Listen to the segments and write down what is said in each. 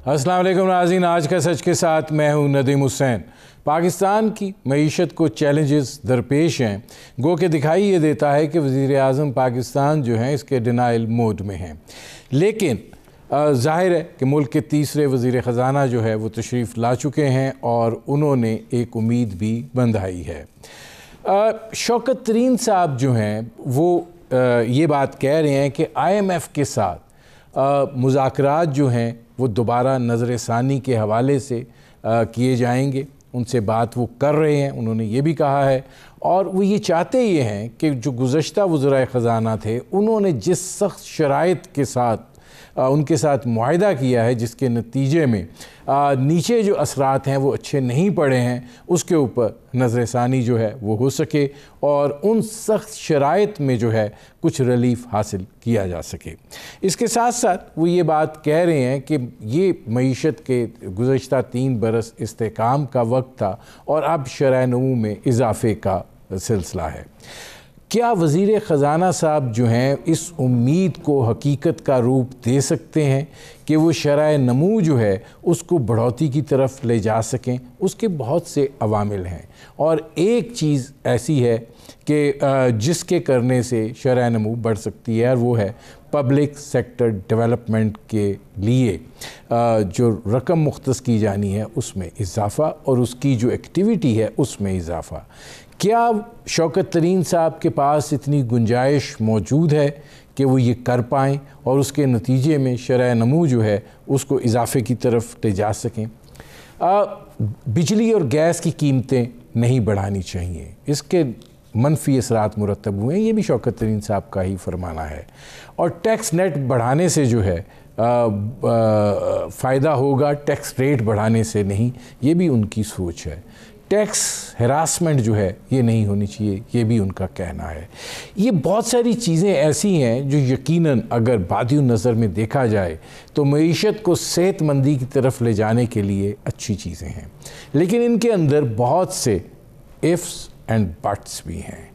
अस्सलाम वालेकुम नाज़रीन, आज का सच के साथ मैं हूं नदीम हुसैन। पाकिस्तान की मईशत को चैलेंजेस दरपेश हैं, गो के दिखाई ये देता है कि वज़ीर आज़म पाकिस्तान जो हैं इसके डिनाइल मोड में हैं। लेकिन ज़ाहिर है कि मुल्क के तीसरे वज़ीर ख़जाना जो है वो तशरीफ़ ला चुके हैं और उन्होंने एक उम्मीद भी बंधाई है। शौकत तरीन साहब जो हैं वो ये बात कह रहे हैं कि IMF के साथ मुज़ाकरात जो हैं वो दोबारा नज़र सानी के हवाले से किए जाएंगे। उनसे बात वो कर रहे हैं, उन्होंने ये भी कहा है। और वो ये चाहते ये हैं कि जो गुज़श्ता वज़राए ख़जाना थे उन्होंने जिस सख्त शराइत के साथ उनके साथ मुआहिदा किया है, जिसके नतीजे में नीचे जो असरात हैं वो अच्छे नहीं पड़े हैं, उसके ऊपर नज़रसानी जो है वो हो सके और उन सख्त शराइत में जो है कुछ रिलीफ हासिल किया जा सके। इसके साथ साथ वो ये बात कह रहे हैं कि ये मईशत के गुज़श्ता 3 बरस इस्तेकाम का वक्त था और अब शरह नमू में इजाफ़े का सिलसिला है। क्या वज़ीर ख़जाना साहब जो हैं इस उम्मीद को हकीकत का रूप दे सकते हैं कि वो शरह नमू जो है उसको बढ़ोतरी की तरफ ले जा सकें? उसके बहुत से अवामिल हैं और एक चीज़ ऐसी है कि जिसके करने से शरह नमू बढ़ सकती है और वो है पब्लिक सेक्टर डेवलपमेंट के लिए जो रकम मुख्तस की जानी है उसमें इजाफ़ा और उसकी जो एक्टिविटी है उसमें इजाफ़ा। क्या शौकत तरीन साहब के पास इतनी गुंजाइश मौजूद है कि वो ये कर पाएँ और उसके नतीजे में शरह नमू जो है उसको इजाफ़े की तरफ ले जा सकें? बिजली और गैस की कीमतें नहीं बढ़ानी चाहिए, इसके मनफी असरात मुरतब हुए हैं, ये भी शौकत तरीन साहब का ही फरमाना है। और टैक्स नेट बढ़ाने से जो है फ़ायदा होगा, टैक्स रेट बढ़ाने से नहीं, ये भी उनकी सोच है। टैक्स हरासमेंट जो है ये नहीं होनी चाहिए, ये भी उनका कहना है। ये बहुत सारी चीज़ें ऐसी हैं जो यकीनन अगर बादियों नज़र में देखा जाए तो मईशत को सेहतमंदी की तरफ ले जाने के लिए अच्छी चीज़ें हैं, लेकिन इनके अंदर बहुत से इफ़्स एंड बट्स भी हैं।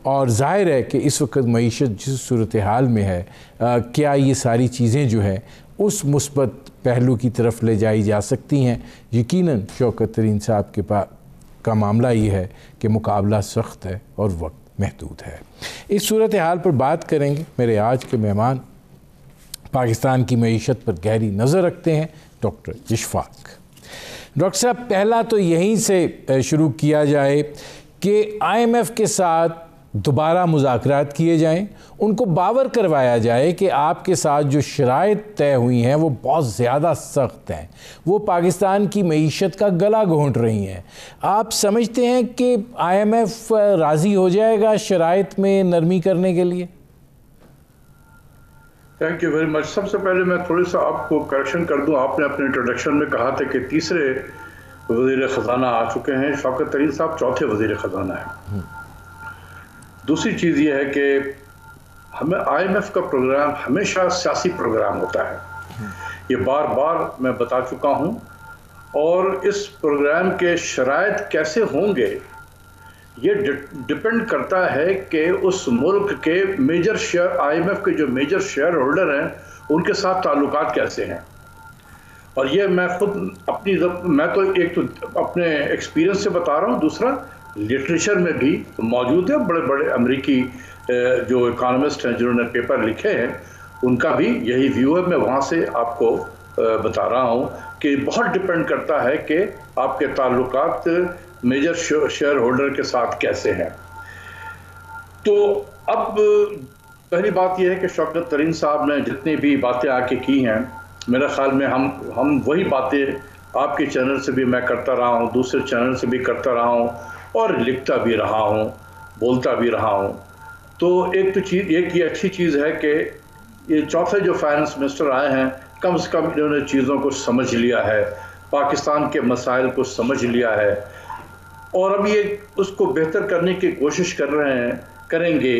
और ज़ाहिर है कि इस वक्त मईशत जिस सूरत हाल में है, क्या ये सारी चीज़ें जो है उस मुस्बत पहलू की तरफ ले जाई जा सकती हैं? यकीनन शौकत तरीन साहब के पास का मामला ये है कि मुकाबला सख्त है और वक्त महदूद है। इस सूरत हाल पर बात करेंगे। मेरे आज के मेहमान पाकिस्तान की मईशत पर गहरी नज़र रखते हैं डॉक्टर इशफाक। डॉक्टर साहब, पहला तो यहीं से शुरू किया जाए कि IMF के साथ दोबारा मुज़ाकरात किए जाएं, उनको बावर करवाया जाए कि आपके साथ जो शराइत तय हुई हैं वो बहुत ज़्यादा सख्त हैं, वो पाकिस्तान की मईशत का गला घोंट रही हैं। आप समझते हैं कि IMF राज़ी हो जाएगा शराइत में नरमी करने के लिए? Thank you very much. सबसे पहले मैं थोड़ी सा आपको करेक्शन कर दूं। आपने अपने इंट्रोडक्शन में कहा था कि तीसरे वज़ीर ख़जाना आ चुके हैं, शौकत तरीन साहब चौथे वज़ीर ख़जाना हैं। दूसरी चीज़ ये है कि हमें IMF का प्रोग्राम हमेशा सियासी प्रोग्राम होता है, ये बार बार मैं बता चुका हूँ। और इस प्रोग्राम के शराइत कैसे होंगे ये डिपेंड करता है कि उस मुल्क के मेजर शेयर, IMF के जो मेजर शेयर होल्डर हैं उनके साथ ताल्लुकात कैसे हैं। और ये मैं खुद मैं तो एक तो अपने एक्सपीरियंस से बता रहा हूँ, दूसरा लिटरेचर में भी मौजूद है। बड़े बड़े अमेरिकी जो इकोनॉमिस्ट हैं जिन्होंने पेपर लिखे हैं उनका भी यही व्यू है। मैं वहाँ से आपको बता रहा हूँ कि बहुत डिपेंड करता है कि आपके ताल्लुकात मेजर शेयर होल्डर के साथ कैसे हैं। तो अब पहली बात यह है कि शौकत तरीन साहब ने जितनी भी बातें आके की हैं, मेरे ख्याल में हम वही बातें आपके चैनल से भी मैं करता रहा हूँ, दूसरे चैनल से भी करता रहा हूँ और लिखता भी रहा हूँ, बोलता भी रहा हूँ। तो एक ये अच्छी चीज़ है कि ये चौथे जो फाइनेंस मिनिस्टर आए हैं कम से कम इन्होंने चीज़ों को समझ लिया है, पाकिस्तान के मसाइल को समझ लिया है और अब ये उसको बेहतर करने की कोशिश करेंगे।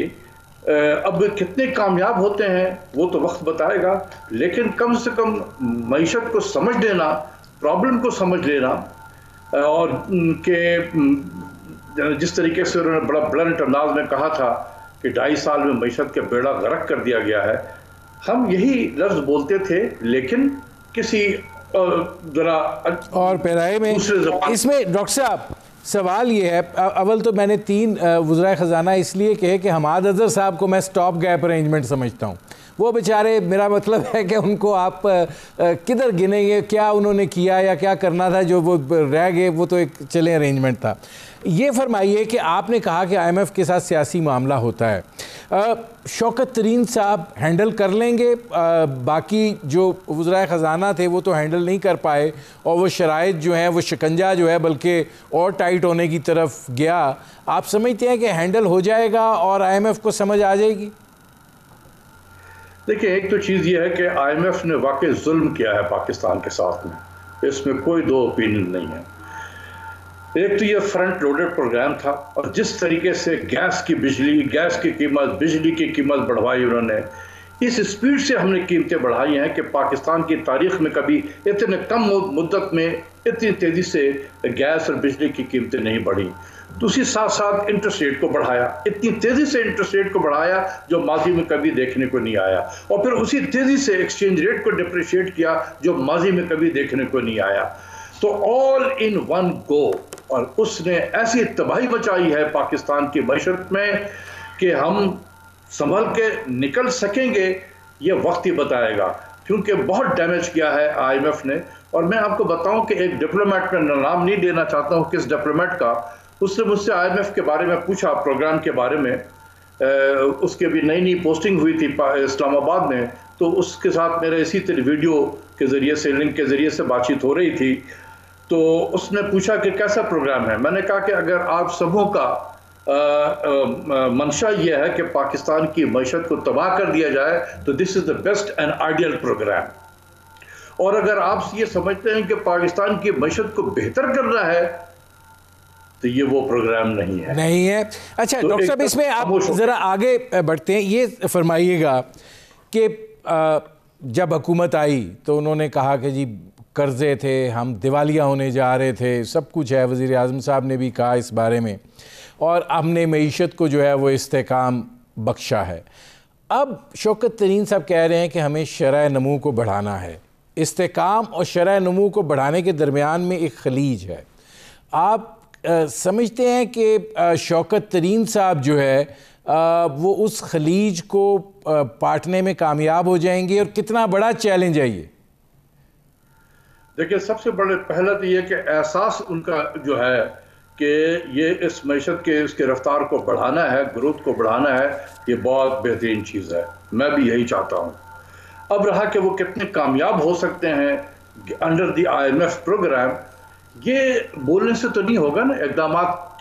अब कितने कामयाब होते हैं वो तो वक्त बताएगा, लेकिन कम से कम मईशत को समझ लेना, प्रॉब्लम को समझ लेना और कि जिस तरीके से उन्होंने बड़ा ब्लंट अंदाज में कहा था कि 2.5 साल में मईशत का बेड़ा गर्क कर दिया गया है। हम यही लफ्ज़ बोलते थे, लेकिन किसी जरा और पैराए में इसमें डॉक्टर साहब सवाल ये है, अव्वल तो मैंने 3 वज़राए ख़जाना इसलिए कहे कि हमाद अज़हर साहब को मैं स्टॉप गैप अरेंजमेंट समझता हूँ। वो बेचारे, मेरा मतलब है कि उनको आप किधर गिनेंगे, क्या उन्होंने किया या क्या करना था जो वो रह गए, वो तो एक चले अरेंजमेंट था। ये फरमाइए कि आपने कहा कि IMF के साथ सियासी मामला होता है, शौकत तरीन साहब हैंडल कर लेंगे, बाकी जो वज़राए ख़जाना थे वो तो हैंडल नहीं कर पाए और वो शराइत जो हैं, वो शिकंजा जो है बल्कि और टाइट होने की तरफ गया। आप समझते हैं कि हैंडल हो जाएगा और IMF को समझ आ जाएगी? देखिए, एक तो चीज़ ये है कि IMF ने वाकई जुल्म किया है पाकिस्तान के साथ में, इसमें कोई दो ओपिनियन नहीं है। एक तो ये फ्रंट लोडेड प्रोग्राम था और जिस तरीके से गैस की कीमत, बिजली की कीमत बढ़वाई उन्होंने, इस स्पीड से हमने कीमतें बढ़ाई हैं कि पाकिस्तान की तारीख में कभी इतने कम मुद्दत में इतनी तेज़ी से गैस और बिजली की कीमतें नहीं बढ़ी। दूसरी साथ साथ इंटरेस्ट रेट को बढ़ाया, इतनी तेज़ी से इंटरेस्ट रेट को बढ़ाया जो माजी में कभी देखने को नहीं आया, और फिर उसी तेज़ी से एक्सचेंज रेट को डिप्रिशिएट किया जो माजी में कभी देखने को नहीं आया। तो ऑल इन वन गो, और उसने ऐसी तबाही मचाई है पाकिस्तान की मईशत में कि हम संभल के निकल सकेंगे ये वक्त ही बताएगा, क्योंकि बहुत डैमेज किया है IMF ने। और मैं आपको बताऊं कि एक डिप्लोमेट, में नाम नहीं लेना चाहता हूं किस डिप्लोमेट का, उसने मुझसे IMF के बारे में पूछा, प्रोग्राम के बारे में, उसके भी नई पोस्टिंग हुई थी इस्लामाबाद में, तो उसके साथ मेरे इसी तरह वीडियो के ज़रिए से, लिंक के ज़रिए से बातचीत हो रही थी। तो उसने पूछा कि कैसा प्रोग्राम है। मैंने कहा कि अगर आप सबों का मंशा ये है कि पाकिस्तान की मईशत को तबाह कर दिया जाए तो this is the best and ideal programme, और अगर आप ये समझते हैं कि पाकिस्तान की मईशत को बेहतर करना है तो ये वो प्रोग्राम नहीं है। अच्छा तो डॉक्टर साहब, इसमें आप ज़रा आगे बढ़ते हैं, ये फरमाइएगा कि जब हुकूमत आई तो उन्होंने कहा कि जी कर्ज़े थे, हम दिवालिया होने जा रहे थे, सब कुछ है, वज़ीर आज़म साहब ने भी कहा इस बारे में, और हमने मईशत को जो है वो इस्तेकाम बख्शा है। अब शौकत तरीन साहब कह रहे हैं कि हमें शरह नमू को बढ़ाना है। इस्तेकाम और शरह नमू को बढ़ाने के दरमियान में एक खलीज है। आप समझते हैं कि शौकत तरीन साहब जो है वो उस खलीज को पाटने में कामयाब हो जाएंगे, और कितना बड़ा चैलेंज है ये? देखिए, सबसे बड़े पहला तो ये कि एहसास उनका जो है कि ये इस मईशत के इसके रफ्तार को बढ़ाना है, ग्रोथ को बढ़ाना है, ये बहुत बेहतरीन चीज़ है। मैं भी यही चाहता हूँ। अब रहा कि वो कितने कामयाब हो सकते हैं अंडर द IMF प्रोग्राम, ये बोलने से तो नहीं होगा ना, इक़दामात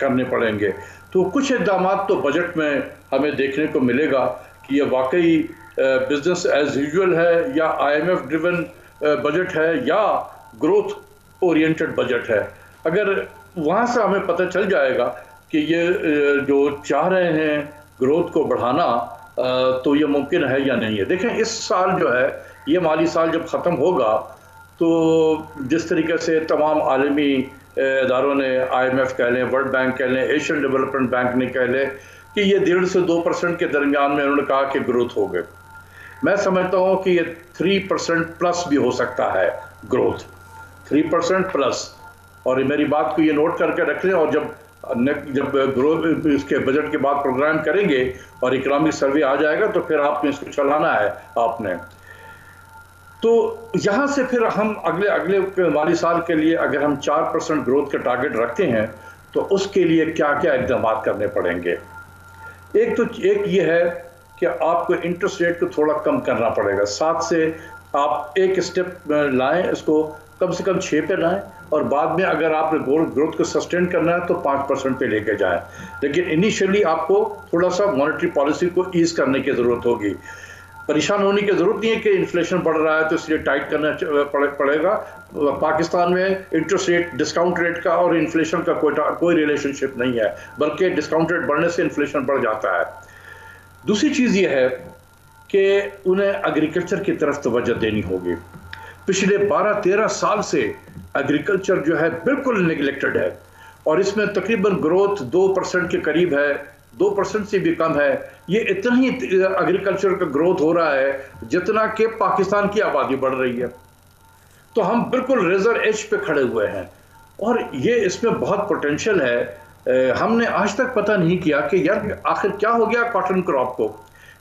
करने पड़ेंगे। तो कुछ इक़दामात तो बजट में हमें देखने को मिलेगा कि ये वाकई बिजनेस एज यूजुअल है, या IMF ड्रिवन बजट है, या ग्रोथ ओरिएंटेड बजट है। अगर वहाँ से हमें पता चल जाएगा कि ये जो चाह रहे हैं ग्रोथ को बढ़ाना, तो ये मुमकिन है या नहीं है। देखें, इस साल जो है, ये माली साल जब ख़त्म होगा तो जिस तरीके से तमाम आलमी इदारों ने, IMF कह लें, वर्ल्ड बैंक कह लें, एशियन डेवलपमेंट बैंक ने कह लें कि ये 1.5 से 2% के दरमियान में उन्होंने कहा कि ग्रोथ हो गए। मैं समझता हूँ कि ये 3% प्लस भी हो सकता है, ग्रोथ 3% प्लस। और मेरी बात को ये नोट करके रख लें, और जब ग्रोथ इसके बजट के बाद प्रोग्राम करेंगे और इकोनॉमिक सर्वे आ जाएगा तो फिर आपने इसको चलाना है आपने। तो यहाँ से फिर हम अगले माली साल के लिए अगर हम 4% ग्रोथ का टारगेट रखते हैं तो उसके लिए क्या क्या इक़दाम करने पड़ेंगे। एक ये है कि आपको इंटरेस्ट रेट को थोड़ा कम करना पड़ेगा, 7 से आप एक स्टेप लाएं, इसको कम से कम 6 पे लाएं, और बाद में अगर आपने ग्रोथ को सस्टेन करना है तो 5% पे लेके जाएं। लेकिन इनिशियली आपको थोड़ा सा मॉनेटरी पॉलिसी को ईज करने की ज़रूरत होगी। परेशान होने की ज़रूरत नहीं है कि इन्फ्लेशन बढ़ रहा है तो इसलिए टाइट करना पड़ेगा। पाकिस्तान में इंटरेस्ट रेट, डिस्काउंट रेट का और इन्फ्लेशन का कोई रिलेशनशिप नहीं है, बल्कि डिस्काउंट रेट बढ़ने से इन्फ्लेशन बढ़ जाता है। दूसरी चीज़ ये है कि उन्हें एग्रीकल्चर की तरफ तवज्जो देनी होगी। पिछले 12-13 साल से एग्रीकल्चर जो है बिल्कुल निगलेक्टेड है, और इसमें तकरीबन ग्रोथ 2% के करीब है, 2% से भी कम है। ये इतना ही एग्रीकल्चर का ग्रोथ हो रहा है जितना कि पाकिस्तान की आबादी बढ़ रही है। तो हम बिल्कुल रेजर एज पे खड़े हुए हैं और ये इसमें बहुत पोटेंशियल है। हमने आज तक पता नहीं किया कि यार आखिर क्या हो गया कॉटन क्रॉप को।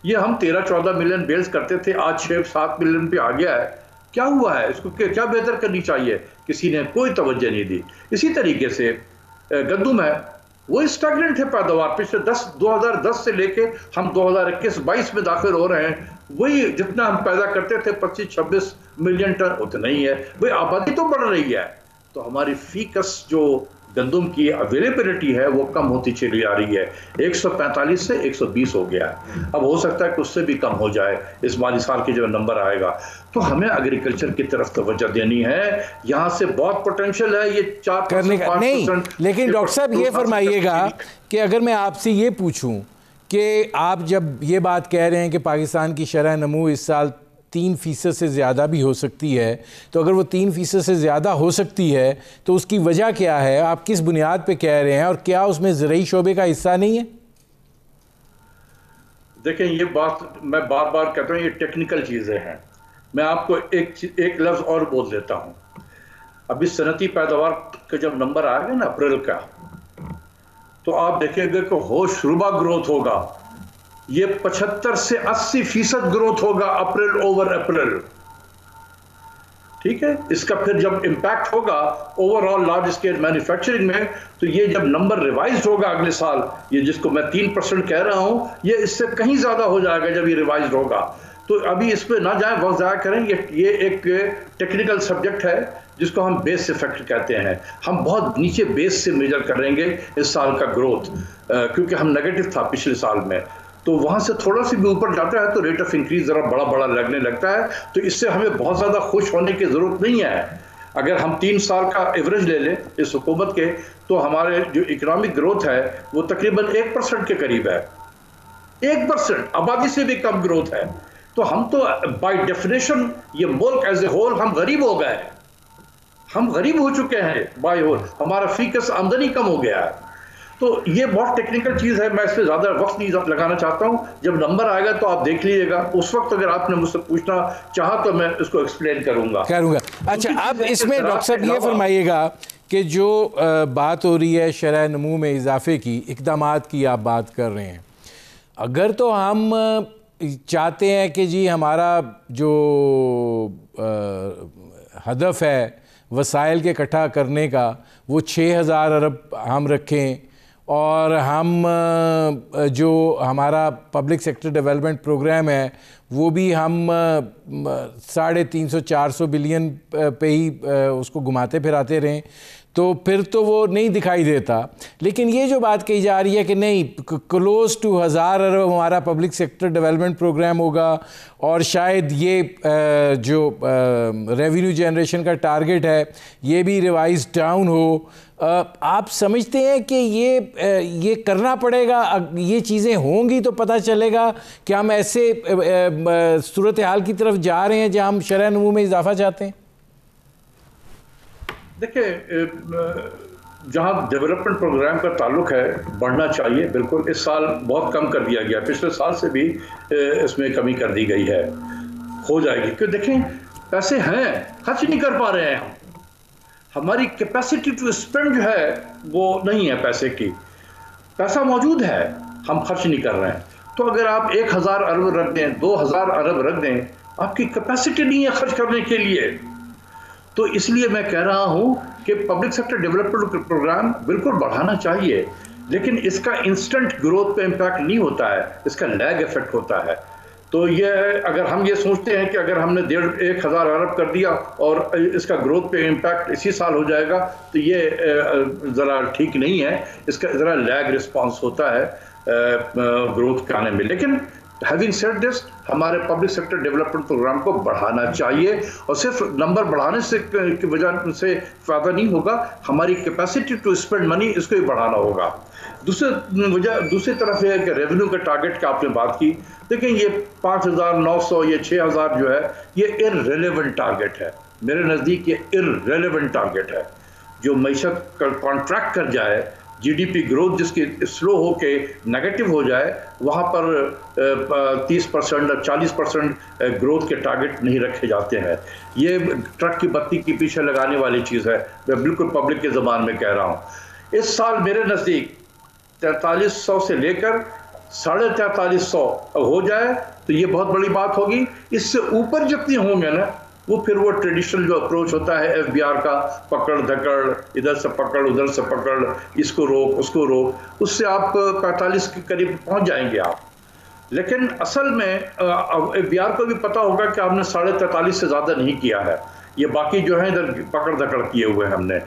ये हम 13-14 मिलियन बेल्स करते थे, आज 6-7 मिलियन पे आ गया है। क्या हुआ है, इसको क्या बेहतर करनी चाहिए, किसी ने कोई तवज्जो नहीं दी। इसी तरीके से गंदम है, वो स्टैग्नेंट है पैदावार, पिछले 2010 से लेके हम 2021-22 में दाखिल हो रहे हैं, वही जितना हम पैदा करते थे 25-26 मिलियन टन उतना ही है। भाई आबादी तो बढ़ रही है, तो हमारी फीकस जो गंदम की अवेलेबिलिटी है वो कम होती चली आ रही है। 145 से 120 हो गया है, अब हो सकता है कि उससे भी कम हो जाए इस माली साल के जो नंबर आएगा। तो हमें एग्रीकल्चर की तरफ तवज्जो देनी है, यहाँ से बहुत पोटेंशियल है। ये 4 करने का नहीं, लेकिन डॉक्टर साहब ये फरमाइएगा कि अगर मैं आपसे ये पूछूं कि आप जब ये बात कह रहे हैं कि पाकिस्तान की शरह नमू इस साल 3% से ज़्यादा भी हो सकती है, तो अगर वो 3% से ज़्यादा हो सकती है तो उसकी वजह क्या है, आप किस बुनियाद पे कह रहे हैं, और क्या उसमें ज़रूरी शोबे का हिस्सा नहीं है? देखें, ये बात मैं बार बार कहता हूँ, ये टेक्निकल चीज़ें हैं। मैं आपको एक लफ्ज़ और बोल देता हूँ। अभी सनती पैदावार का जब नंबर आएगा ना अप्रैल का, तो आप देखेंगे कि होशरुबा ग्रोथ होगा। ये 75 से 80% ग्रोथ होगा अप्रैल ओवर अप्रैल, ठीक है। इसका फिर जब इम्पैक्ट होगा ओवरऑल लार्ज स्केल मैन्युफैक्चरिंग में, तो ये जब नंबर रिवाइज होगा अगले साल, ये जिसको मैं 3% कह रहा हूं, ये इससे कहीं ज्यादा हो जाएगा जब ये रिवाइज होगा। तो अभी इस पे ना जाए, वक्त जाया करें। ये एक टेक्निकल सब्जेक्ट है जिसको हम बेस इफेक्ट कहते हैं। हम बहुत नीचे बेस से मेजर करेंगे इस साल का ग्रोथ, क्योंकि हम नेगेटिव था पिछले साल में, तो वहां से थोड़ा सी भी ऊपर जाता है तो रेट ऑफ इंक्रीज जरा बड़ा बड़ा लगने लगता है। तो इससे हमें बहुत ज्यादा खुश होने की जरूरत नहीं है। अगर हम 3 साल का एवरेज ले लें इस हुकूमत के, तो हमारे जो इकोनॉमिक ग्रोथ है वो तकरीबन 1% के करीब है। 1% आबादी से भी कम ग्रोथ है। तो हम तो बाय डेफिनेशन ये मुल्क एज ए होल हम गरीब हो गए, हम गरीब हो चुके हैं बाय होल, हमारा फीकस आमदनी कम हो गया है। तो ये बहुत टेक्निकल चीज़ है, मैं इस पर ज़्यादा वक्त नहीं लगाना चाहता हूँ। जब नंबर आएगा तो आप देख लीजिएगा, उस वक्त अगर आपने मुझसे पूछना चाहा तो मैं इसको एक्सप्लेन करूँगा। अच्छा, अब इसमें डॉक्टर साहब ये फरमाइएगा कि जो बात हो रही है शरह नमू में इजाफे की, इक़दामात की आप बात कर रहे हैं, अगर तो हम चाहते हैं कि जी हमारा जो हदफ है वसाइल के इकट्ठा करने का वो 6000 अरब हम रखें, और हम जो हमारा पब्लिक सेक्टर डेवलपमेंट प्रोग्राम है वो भी हम 350-400 बिलियन पे ही उसको घुमाते फिराते रहें, तो फिर तो वो नहीं दिखाई देता। लेकिन ये जो बात कही जा रही है कि नहीं, क्लोज टू 1000 अरब हमारा पब्लिक सेक्टर डेवलपमेंट प्रोग्राम होगा, और शायद ये जो रेवेन्यू जनरेशन का टारगेट है ये भी रिवाइज डाउन हो, आप समझते हैं कि ये करना पड़ेगा? ये चीज़ें होंगी तो पता चलेगा कि हम ऐसे सूरत हाल की तरफ जा रहे हैं जहां हम शरह नमू में इजाफा चाहते हैं। देखिए, जहाँ डेवलपमेंट प्रोग्राम का ताल्लुक है, बढ़ना चाहिए बिल्कुल। इस साल बहुत कम कर दिया गया, पिछले साल से भी इसमें कमी कर दी गई है, हो जाएगी। क्योंकि देखें, पैसे हैं, खर्च नहीं कर पा रहे हैं हम, हमारी कैपेसिटी टू स्पेंड जो है वो नहीं है पैसे की। पैसा मौजूद है, हम खर्च नहीं कर रहे हैं। तो अगर आप 1000 अरब रख दें, 2000 अरब रख दें, आपकी कैपेसिटी नहीं है खर्च करने के लिए। तो इसलिए मैं कह रहा हूं कि पब्लिक सेक्टर डेवलपमेंट प्रोग्राम बिल्कुल बढ़ाना चाहिए, लेकिन इसका इंस्टेंट ग्रोथ पे इम्पैक्ट नहीं होता है, इसका लैग इफेक्ट होता है। तो ये अगर हम ये सोचते हैं कि अगर हमने 1000 अरब कर दिया और इसका ग्रोथ पे इम्पैक्ट इसी साल हो जाएगा, तो ये ज़रा ठीक नहीं है। इसका ज़रा लैग रिस्पॉन्स होता है ग्रोथ के आने में। लेकिन हैविंग सेड दिस, हमारे पब्लिक सेक्टर डेवलपमेंट प्रोग्राम को बढ़ाना चाहिए, और सिर्फ नंबर बढ़ाने से की वजह से फ़ायदा नहीं होगा, हमारी कैपेसिटी टू स्पेंड मनी इसको भी बढ़ाना होगा। दूसरी तरफ यह है कि रेवेन्यू के टारगेट की आपने बात की। देखिए, ये 5900 ये 6000 जो है, ये इररिलेवेंट टारगेट है मेरे नज़दीक। ये इररिलेवेंट टारगेट है। जो मईशत का कॉन्ट्रैक्ट कर जाए, जीडीपी ग्रोथ जिसकी स्लो होके नेगेटिव हो जाए, वहाँ पर 30% और 40% ग्रोथ के टारगेट नहीं रखे जाते हैं। ये ट्रक की बत्ती के पीछे लगाने वाली चीज़ है, मैं बिल्कुल पब्लिक के ज़बान में कह रहा हूँ। इस साल मेरे नज़दीक 4300 से लेकर 4350 हो जाए तो ये बहुत बड़ी बात होगी। इससे ऊपर जितनी होंगे ना, वो फिर वो ट्रेडिशनल जो अप्रोच होता है एफबीआर का, पकड़ धकड़, इधर से पकड़ उधर से पकड़, इसको रोक उसको रोक, उससे आप 45 के करीब पहुंच जाएंगे आप। लेकिन असल में एफबीआर को भी पता होगा कि आपने 43.5 से ज़्यादा नहीं किया है, ये बाकी जो है इधर पकड़ धकड़ किए हुए हैं हमने।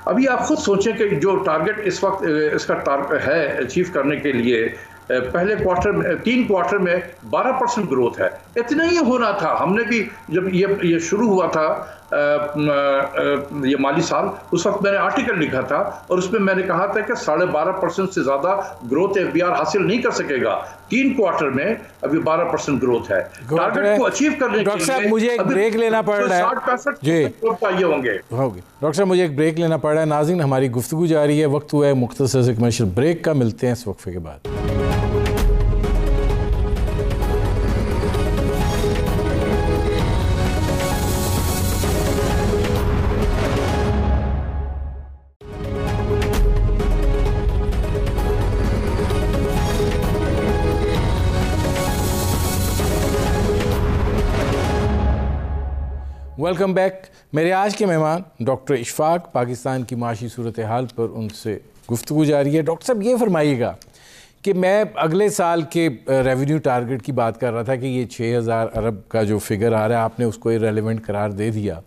अभी आप खुद सोचें कि जो टारगेट इस वक्त इसका टारगेट है अचीव करने के लिए, पहले क्वार्टर में 3 क्वार्टर में 12% ग्रोथ है। इतना ही होना था। हमने भी जब ये शुरू हुआ था ये माली साल, उस वक्त मैंने आर्टिकल लिखा था और उसमें मैंने कहा था कि 12.5% से ज़्यादा ग्रोथ एफबीआर हासिल नहीं कर सकेगा। 3 क्वार्टर में अभी 12% ग्रोथ है। टारगेट को अचीव करने के लिए मुझे एक ब्रेक लेना पड़ रहा है। 60-65% चाहिए होंगे। डॉक्टर साहब मुझे एक ब्रेक लेना पड़ रहा है। नाज़रीन, हमारी गुफ्तगू जारी है, वक्त हुआ है मुख्तसर से कमर्शियल ब्रेक का। मिलते हैं इस वक्फे के बाद। Welcome back. मेरे आज के मेहमान डॉक्टर इशफाक, पाकिस्तान की माशी सूरत हाल पर उनसे गुफ्तगू जारी है। डॉक्टर साहब, ये फरमाइएगा कि मैं अगले साल के रेवेन्यू टारगेट की बात कर रहा था कि ये 6000 अरब का जो फिगर आ रहा है, आपने उसको इरेलेवेंट करार दे दिया।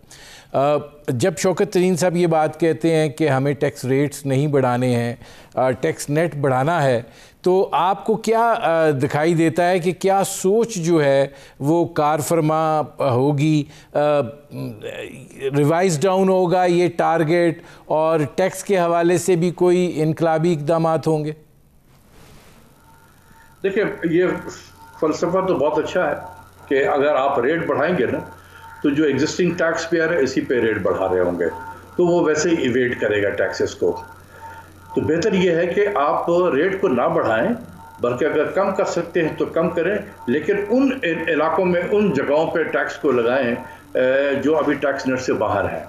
जब शौकत तरीन साहब ये बात कहते हैं कि हमें टैक्स रेट्स नहीं बढ़ाने हैं, टैक्स नेट बढ़ाना है, तो आपको क्या दिखाई देता है कि क्या सोच जो है वो कार फरमा होगी, रिवाइज डाउन होगा ये टारगेट, और टैक्स के हवाले से भी कोई इनकलाबी इक़दाम होंगे? देखिए, ये फ़लसफ़ा तो बहुत अच्छा है कि अगर आप रेट बढ़ाएंगे ना, तो जो एग्जिस्टिंग टैक्स पेयर है इसी पे रेट बढ़ा रहे होंगे, तो वो वैसे ही इवेट करेगा टैक्सेस को। तो बेहतर ये है कि आप रेट को ना बढ़ाएं, बल्कि अगर कम कर सकते हैं तो कम करें, लेकिन उन इलाकों में, उन जगहों पे टैक्स को लगाएं जो अभी टैक्स नेट से बाहर हैं,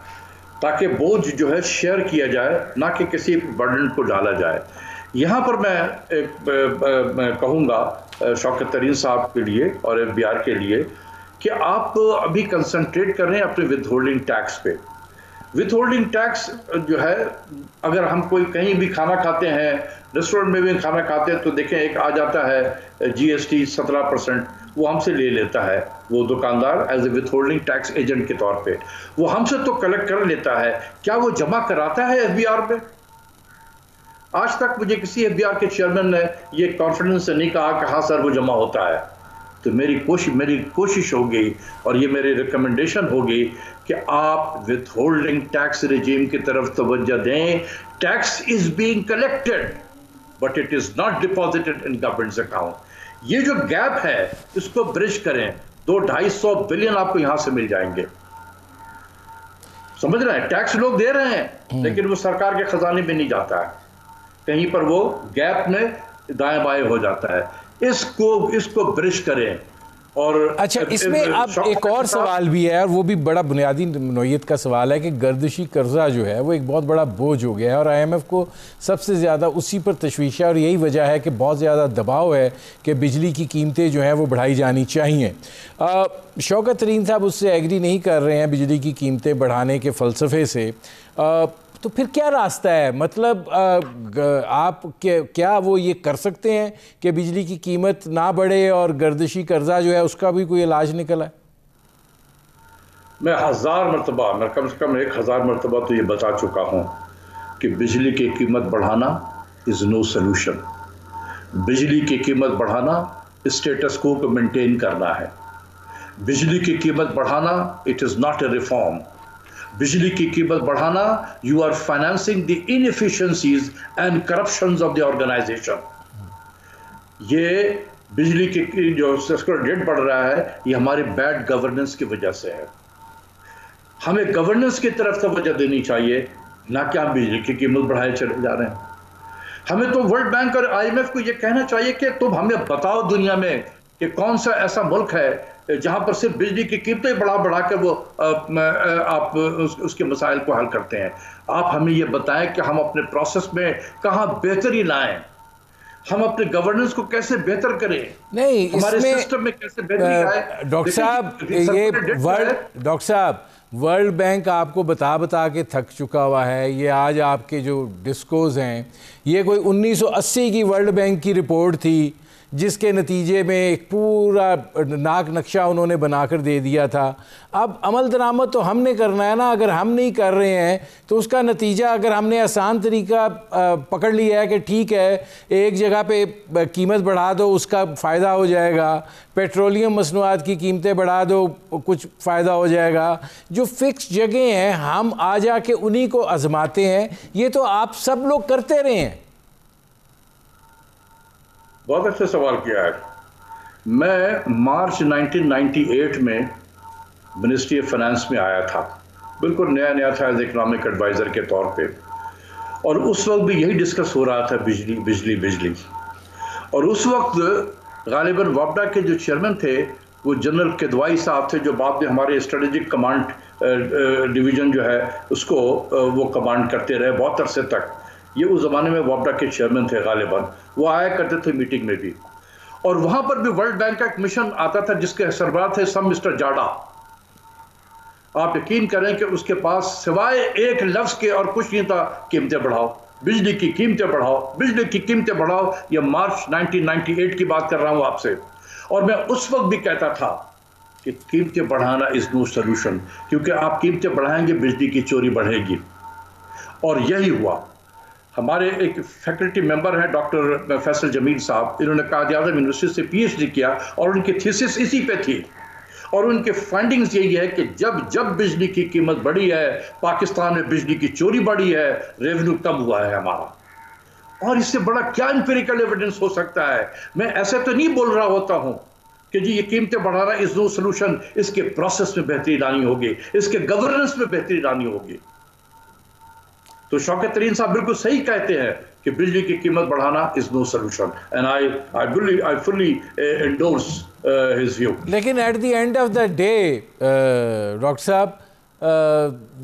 ताकि बोझ जो है शेयर किया जाए, ना कि किसी बर्डन को डाला जाए। यहाँ पर मैं कहूँगा शौकत तरीन साहब के लिए और एफबीआर के लिए कि आप अभी कंसंट्रेट कर रहे हैं अपने विद होल्डिंग टैक्स पे। विद होल्डिंग टैक्स जो है, अगर हम कोई कहीं भी खाना खाते हैं, रेस्टोरेंट में भी खाना खाते हैं, तो देखें एक आ जाता है जीएसटी 17%, वो हमसे ले लेता है वो दुकानदार as a withholding tax agent के तौर पे। वो हमसे तो कलेक्ट कर लेता है, क्या वो जमा कराता है एफबीआर में? आज तक मुझे किसी एफबीआर के चेयरमैन ने ये कॉन्फिडेंस से नहीं कहा कि हाँ सर वो जमा होता है। तो मेरी कोशिश होगी और ये मेरी रिकमेंडेशन होगी कि आप विद होल्डिंग टैक्स रिजीम की तरफ तवज्जो दें। Tax is being collected but it is not deposited in governments account. ये जो गैप है इसको ब्रिज करें, 200-250 बिलियन आपको यहां से मिल जाएंगे। समझ रहे हैं? टैक्स लोग दे रहे हैं लेकिन वो सरकार के खजाने में नहीं जाता है, कहीं पर वो गैप में दाएं बाएं हो जाता है। इसको ब्रिज करें। और अच्छा, इसमें अब एक और सवाल भी है, और वो भी बड़ा बुनियादी नौयत का सवाल है कि गर्दिशी कर्जा जो है वो एक बहुत बड़ा बोझ हो गया है, और IMF को सबसे ज़्यादा उसी पर तशवीश है, और यही वजह है कि बहुत ज़्यादा दबाव है कि बिजली की कीमतें जो हैं वो बढ़ाई जानी चाहिए। शौकत तरीन साहब उससे एग्री नहीं कर रहे हैं बिजली की कीमतें बढ़ाने के फ़लसफ़े से। तो फिर क्या रास्ता है? मतलब आप क्या वो ये कर सकते हैं कि बिजली की कीमत ना बढ़े और गर्दिशी कर्जा जो है उसका भी कोई इलाज निकला है? मैं कम से कम 1000 मरतबा तो ये बता चुका हूँ कि बिजली की कीमत बढ़ाना इज़ नो सोल्यूशन। बिजली की कीमत बढ़ाना स्टेटस को मेंटेन करना है। बिजली की कीमत बढ़ाना it is not a reform. बिजली की कीमत बढ़ाना, you are financing the inefficiencies and corruptions of the organisation. ये बिजली की जो रेट बढ़ रहा है ये हमारे बैड गवर्नेंस की वजह से है। हमें गवर्नेंस की तरफ तवज्जो देनी चाहिए, ना कि हम बिजली की कीमत बढ़ाए चले जा रहे हैं। हमें तो वर्ल्ड बैंक और IMF को ये कहना चाहिए कि तुम हमें बताओ दुनिया में कि कौन सा ऐसा मुल्क है जहां पर सिर्फ बिजली की कीमतें बढ़ा के वो आप उसके मसाइल को हल करते हैं। आप हमें ये बताएं कि हम अपने प्रोसेस में कहां बेहतरी लाएं, हम अपने गवर्नेंस को कैसे बेहतर करें, नहीं हमारे इसमें सिस्टम में कैसे बेहतरी लाएं। डॉक्टर साहब ये डॉक्टर साहब वर्ल्ड बैंक आपको बता के थक चुका हुआ है। ये आज आपके जो डिस्कोज हैं ये कोई 1980 की वर्ल्ड बैंक की रिपोर्ट थी जिसके नतीजे में एक पूरा नाक नक्शा उन्होंने बनाकर दे दिया था। अब अमल दरामद तो हमने करना है ना, अगर हम नहीं कर रहे हैं तो उसका नतीजा, अगर हमने आसान तरीका पकड़ लिया है कि ठीक है एक जगह पे कीमत बढ़ा दो उसका फ़ायदा हो जाएगा, पेट्रोलियम मसनूआत की कीमतें बढ़ा दो कुछ फ़ायदा हो जाएगा, जो फ़िक्स जगह हैं हम आ जाके उन्हीं को आजमाते हैं। ये तो आप सब लोग करते रहे हैं। बहुत अच्छा सवाल किया है। मैं मार्च 1998 में मिनिस्ट्री ऑफ फाइनेंस में आया था, बिल्कुल नया था एज इकनॉमिक एडवाइज़र के तौर पे, और उस वक्त भी यही डिस्कस हो रहा था, बिजली बिजली बिजली। और उस वक्त गालिबन वापडा के जो चेयरमैन थे वो जनरल किदवाई साहब थे, जो बाद में हमारे स्ट्रेटेजिक कमांड डिवीज़न जो है उसको वो कमांड करते रहे बहुत अरसे तक। ये उस ज़माने में वापडा के चेयरमैन थे गालिबन, वो आया करते थे मीटिंग में भी। और वहाँ पर भी वर्ल्ड बैंक का एक मिशन आता था जिसके सरबराह थे सब मिस्टर जाडा। आप यकीन करें कि उसके पास सिवाय एक लफ्ज़ के और कुछ नहीं था, कीमतें बढ़ाओ, बिजली की कीमतें बढ़ाओ, बिजली की कीमतें बढ़ाओ। ये मार्च 1998 की बात कर रहा हूँ आपसे। और मैं उस वक्त भी कहता था कि कीमतें बढ़ाना इज़ नो सोल्यूशन, क्योंकि आप कीमतें बढ़ाएंगे बिजली की चोरी बढ़ेगी। और यही हुआ। हमारे एक फैकल्टी मेंबर हैं डॉक्टर फैसल जमील साहब, इन्होंने कायद-ए-आज़म यूनिवर्सिटी से PhD किया और उनकी थीसिस इसी पे थी। और उनके फाइंडिंग्स यही है कि जब बिजली की कीमत बढ़ी है, पाकिस्तान में बिजली की चोरी बढ़ी है, रेवेन्यू कम हुआ है हमारा। और इससे बड़ा क्या एम्पिरिकल एविडेंस हो सकता है? मैं ऐसे तो नहीं बोल रहा होता हूँ कि जी ये कीमतें बढ़ाना इज नो सोल्यूशन। इसके प्रोसेस में बेहतरी लानी होगी, इसके गवर्नेंस में बेहतरी लानी होगी। तो शौकत तरीन साहब बिल्कुल सही कहते हैं कि बिजली की कीमत बढ़ाना is no solution, and I fully endorse his view. लेकिन at the end of the day doctor साहब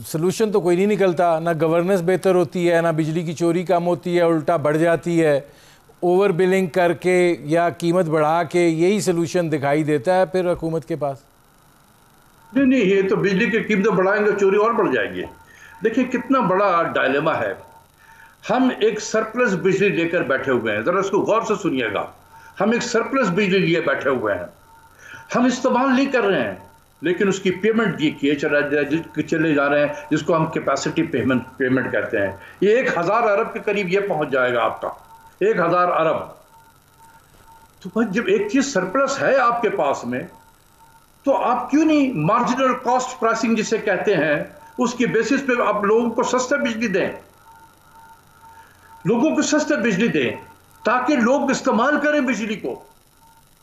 सोल्यूशन तो कोई नहीं निकलता, ना गवर्नेंस बेहतर होती है, ना बिजली की चोरी कम होती है, उल्टा बढ़ जाती है। ओवर बिलिंग करके या कीमत बढ़ा के यही सोल्यूशन दिखाई देता है फिर हुकूमत के पास। नहीं, ये तो बिजली की कीमतें बढ़ाएंगे चोरी और बढ़ जाएगी। देखिए कितना बड़ा डायलेमा है। हम एक सरप्लस बिजली लेकर बैठे हुए हैं, जरा इसको गौर से सुनिएगा। हम एक सरप्लस बिजली लिए बैठे हुए हैं, हम इस्तेमाल नहीं कर रहे हैं, लेकिन उसकी पेमेंट किए चले जा रहे हैं, जिसको हम कैपेसिटी पेमेंट कहते हैं। ये 1000 अरब के करीब ये पहुंच जाएगा आपका, 1000 अरब। तो जब एक चीज सरप्लस है आपके पास में, तो आप क्यों नहीं मार्जिनल कॉस्ट प्राइसिंग जिसे कहते हैं उसकी बेसिस पे आप लोगों को सस्ता बिजली दें, लोगों को सस्ता बिजली दें ताकि लोग इस्तेमाल करें बिजली को।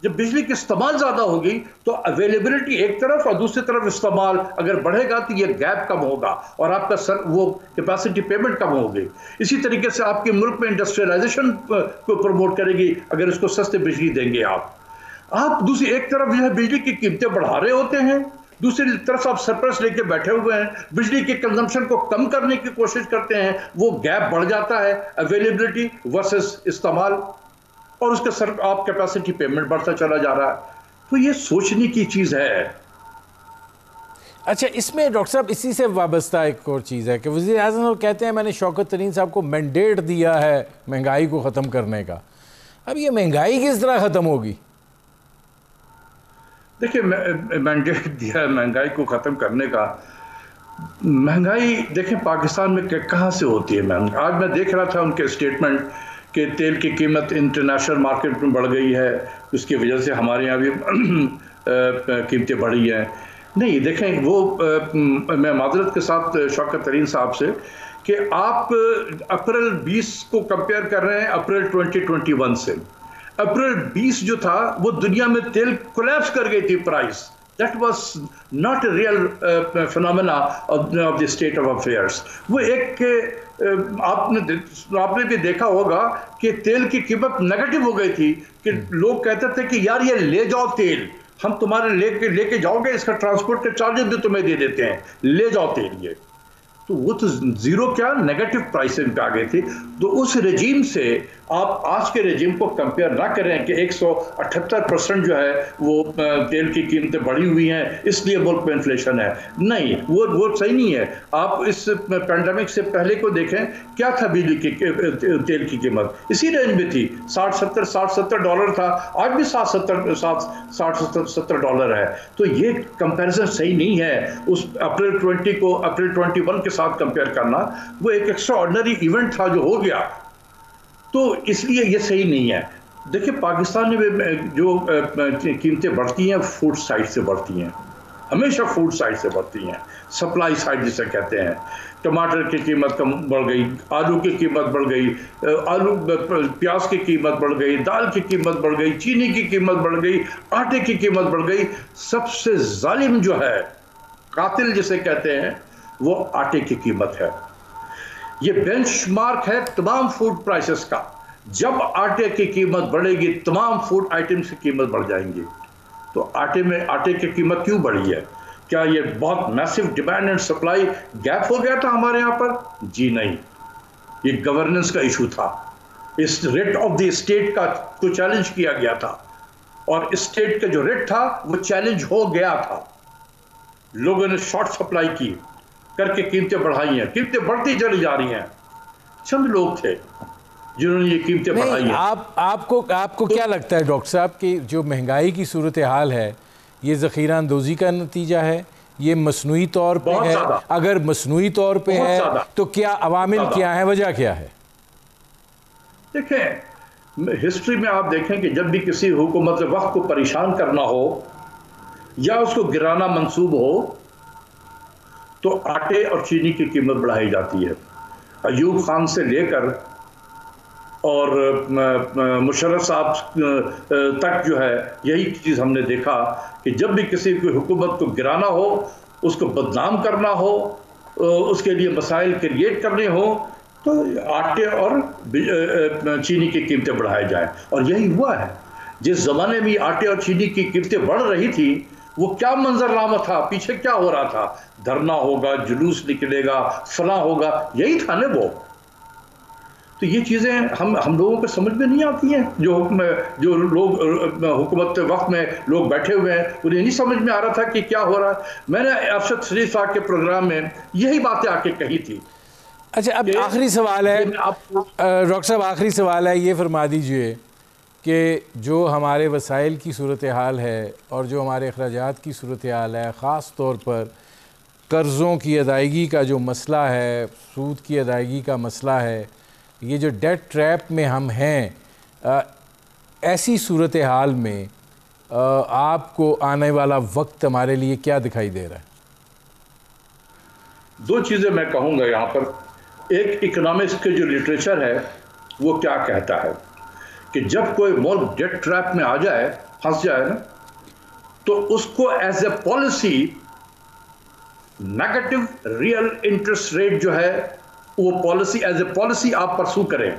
जब बिजली की इस्तेमाल ज्यादा होगी तो अवेलेबिलिटी एक तरफ और दूसरी तरफ इस्तेमाल अगर बढ़ेगा तो ये गैप कम होगा और आपका वो कैपेसिटी पेमेंट कम होगी। इसी तरीके से आपके मुल्क में इंडस्ट्रियलाइजेशन को प्रमोट करेगी अगर इसको सस्ते बिजली देंगे आप दूसरी एक तरफ जो है बिजली की कीमतें बढ़ा रहे होते हैं, दूसरी तरफ आप सरप्लस लेके बैठे हुए हैं, बिजली के कंजम्पशन को कम करने की कोशिश करते हैं, वो गैप बढ़ जाता है अवेलेबिलिटी वर्सेस इस्तेमाल, और उसके आप कैपेसिटी पेमेंट बढ़ता चला जा रहा है। तो ये सोचने की चीज़ है। अच्छा, इसमें डॉक्टर साहब इसी से वाबस्ता एक और चीज़ है कि वज़ीर आज़म कहते हैं मैंने शौकत तरीन साहब को मैंडेट दिया है महंगाई को ख़त्म करने का। अब ये महंगाई किस तरह ख़त्म होगी? देखिए, मैंडेट दिया है महंगाई को ख़त्म करने का। महंगाई देखें पाकिस्तान में कहाँ से होती है महंगाई। आज मैं देख रहा था उनके स्टेटमेंट कि तेल की कीमत इंटरनेशनल मार्केट में बढ़ गई है, उसकी वजह से हमारे यहाँ भी कीमतें बढ़ी हैं। नहीं, देखें वो मैं माजरत के साथ शौकत तरीन साहब से कि आप अप्रैल 20 को कंपेयर कर रहे हैं अप्रैल 2021 से। अप्रैल 20 जो था वो दुनिया में तेल कोलैप्स कर गई थी price, That was not a real phenomena of the state of affairs. वो एक आपने भी देखा होगा कि तेल की कीमत नेगेटिव हो गई थी कि लोग कहते थे कि यार ये ले जाओ तेल, हम तुम्हारे लेके जाओगे, इसका ट्रांसपोर्ट के चार्जेस भी तुम्हें दे देते हैं, ले जाओ तेल। ये तो वो तो जीरो क्या नेगेटिव प्राइसिंग पे आ गई थी। तो उस रेजीम से आप आज के रेजीम को कंपेयर ना करें कि 178% जो है वो तेल की कीमतें बढ़ी हुई हैं इसलिए मुल्क में इन्फ्लेशन है। नहीं, वो सही नहीं है। आप इस पैंडेमिक से पहले को देखें, क्या था बिजली की तेल की कीमत, इसी रेंज में थी, 60-70 डॉलर था। आज भी 60-70 डॉलर है। तो ये कंपैरिजन सही नहीं है। उस अप्रैल 20 को अप्रैल 21 के साथ कंपेयर करना, वो एक एक्स्ट्राऑर्डिनरी इवेंट था जो हो गया, तो इसलिए ये सही नहीं है। देखिए, पाकिस्तान में जो कीमतें बढ़ती हैं फूड साइड से बढ़ती हैं, हमेशा फूड साइड से बढ़ती हैं, सप्लाई साइड जिसे कहते हैं। टमाटर की कीमत कम बढ़ गई, आलू की कीमत बढ़ गई, प्याज की कीमत बढ़ गई, दाल की कीमत बढ़ गई, चीनी की कीमत बढ़ गई, आटे की कीमत बढ़ गई। सबसे जालिम जो है, कातिल जिसे कहते हैं, वो आटे की कीमत है। ये बेंचमार्क है तमाम फूड प्राइसेस का। जब आटे की कीमत बढ़ेगी, तमाम फूड आइटम्स की कीमत बढ़ जाएंगी। तो आटे की कीमत क्यों बढ़ी है? क्या ये बहुत massive demand and supply gap हो गया था हमारे यहाँ पर? जी नहीं, ये गवर्नेंस का इशू था। इस रेट ऑफ द स्टेट का तो चैलेंज किया गया था, और स्टेट का जो रेट था वो चैलेंज हो गया था। लोगों ने शॉर्ट सप्लाई की करके कीमतें बढ़ाई हैं, कीमतें बढ़ती चली जा रही हैं। चंद लोग थे जिन्होंने ये कीमतें बढ़ाई हैं। आपको तो, क्या लगता है डॉक्टर साहब कि जो महंगाई की सूरत हाल है, ये ज़ख़ीरा अंदोज़ी का नतीजा है, ये मसनूई तौर पे है? अगर मसनूई तौर पे है तो क्या अवामिल क्या है, वजह क्या है? देखें, हिस्ट्री में आप देखें कि जब भी किसी हुकूमत वक्त को परेशान करना हो या उसको गिराना मंसूब हो, तो आटे और चीनी की कीमत बढ़ाई जाती है। अयूब खान से लेकर और मुशर्रफ साहब तक जो है, यही चीज़ हमने देखा कि जब भी किसी की हुकूमत को गिराना हो, उसको बदनाम करना हो, उसके लिए मसाइल क्रिएट करने हो, तो आटे और चीनी की कीमतें बढ़ाई जाएं। और यही हुआ है। जिस ज़माने में आटे और चीनी की कीमतें बढ़ रही थी, वो क्या मंजरनामा था, पीछे क्या हो रहा था? धरना होगा, जुलूस निकलेगा, फला होगा, यही था ना वो। तो ये चीज़ें हम लोगों को समझ में नहीं आती हैं। जो लोग हुकूमत वक्त में लोग बैठे हुए हैं, उन्हें नहीं समझ में आ रहा था कि क्या हो रहा है। मैंने अरशद शरीफ साहब के प्रोग्राम में यही बातें आके कही थी। अच्छा, अब आखिरी सवाल है डॉक्टर साहब, आखिरी सवाल है, ये फरमा दीजिए कि जो हमारे वसाइल की सूरत हाल है और जो हमारे अखराजात की सूरत हाल है, ख़ास तौर पर कर्ज़ों की अदायगी का जो मसला है, सूद की अदायगी का मसला है, ये जो डेट ट्रैप में हम हैं, ऐसी सूरत हाल में आपको आने वाला वक्त हमारे लिए क्या दिखाई दे रहा है? दो चीज़ें मैं कहूँगा यहाँ पर। एक, इकोनॉमिक्स के जो लिटरेचर है वो क्या कहता है कि जब कोई मुल्क डेट ट्रैप में आ जाए, फंस जाए ना, तो उसको as a policy negative real interest rate जो है, वो पॉलिसी एज ए पॉलिसी आप परसू करें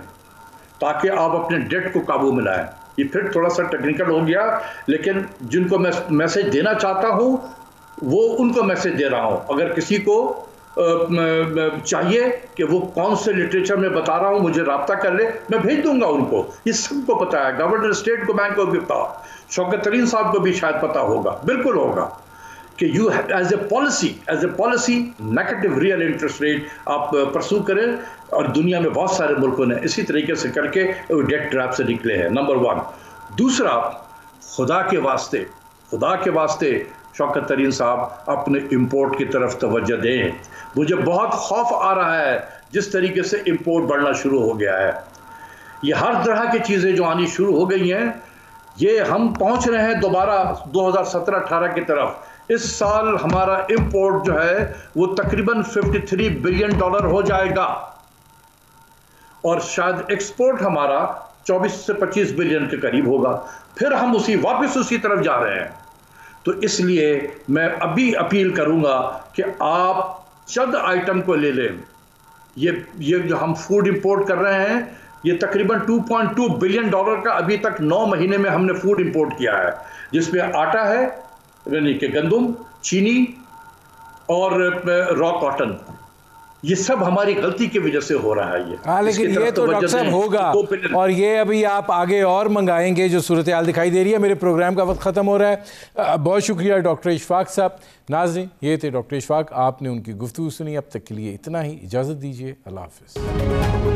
ताकि आप अपने डेट को काबू में लाएं। ये फिर थोड़ा सा टेक्निकल हो गया, लेकिन जिनको मैं मैसेज देना चाहता हूं वो उनको मैसेज दे रहा हूं। अगर किसी को चाहिए कि वो कौन से लिटरेचर में बता रहा हूं, मुझे राब्ता कर ले, मैं भेज दूंगा उनको। ये सबको पता है, गवर्नर स्टेट को, बैंक को भी पता, शौकत तरीन साहब को भी शायद पता होगा, बिल्कुल होगा कि you as a policy negative real interest rate आप परसू करें। और दुनिया में बहुत सारे मुल्कों ने इसी तरीके से करके डेट ट्रैप से निकले हैं, नंबर 1। दूसरा, खुदा के वास्ते शौकत तरीन साहब अपने इंपोर्ट की तरफ तवज्जो दें। मुझे बहुत खौफ आ रहा है जिस तरीके से इंपोर्ट बढ़ना शुरू हो गया है। ये हर तरह की चीज़ें जो आनी शुरू हो गई हैं, ये हम पहुंच रहे हैं दोबारा 2017-18 की तरफ। इस साल हमारा इंपोर्ट जो है वो तकरीबन $53 बिलियन हो जाएगा, और शायद एक्सपोर्ट हमारा 24 से 25 बिलियन के करीब होगा। फिर हम वापस उसी तरफ जा रहे हैं। तो इसलिए मैं अभी अपील करूंगा कि आप चंद आइटम को ले लें। ये जो हम फूड इंपोर्ट कर रहे हैं, ये तकरीबन $2.2 बिलियन का अभी तक 9 महीने में हमने फूड इंपोर्ट किया है, जिसमें आटा है, यानी कि गंदम, चीनी और रॉ कॉटन। ये सब हमारी गलती की वजह से हो रहा है। हाँ, लेकिन ये तो डॉक्टर साहब होगा, और ये अभी आप आगे और मंगाएंगे जो सूरत हाल दिखाई दे रही है। मेरे प्रोग्राम का वक्त ख़त्म हो रहा है। बहुत शुक्रिया डॉक्टर इशफाक साहब। नाज़रीन, ये थे डॉक्टर इशफाक, आपने उनकी गुफ्तगू सुनी। अब तक के लिए इतना ही, इजाज़त दीजिए, अल्लाह हाफ़िज़।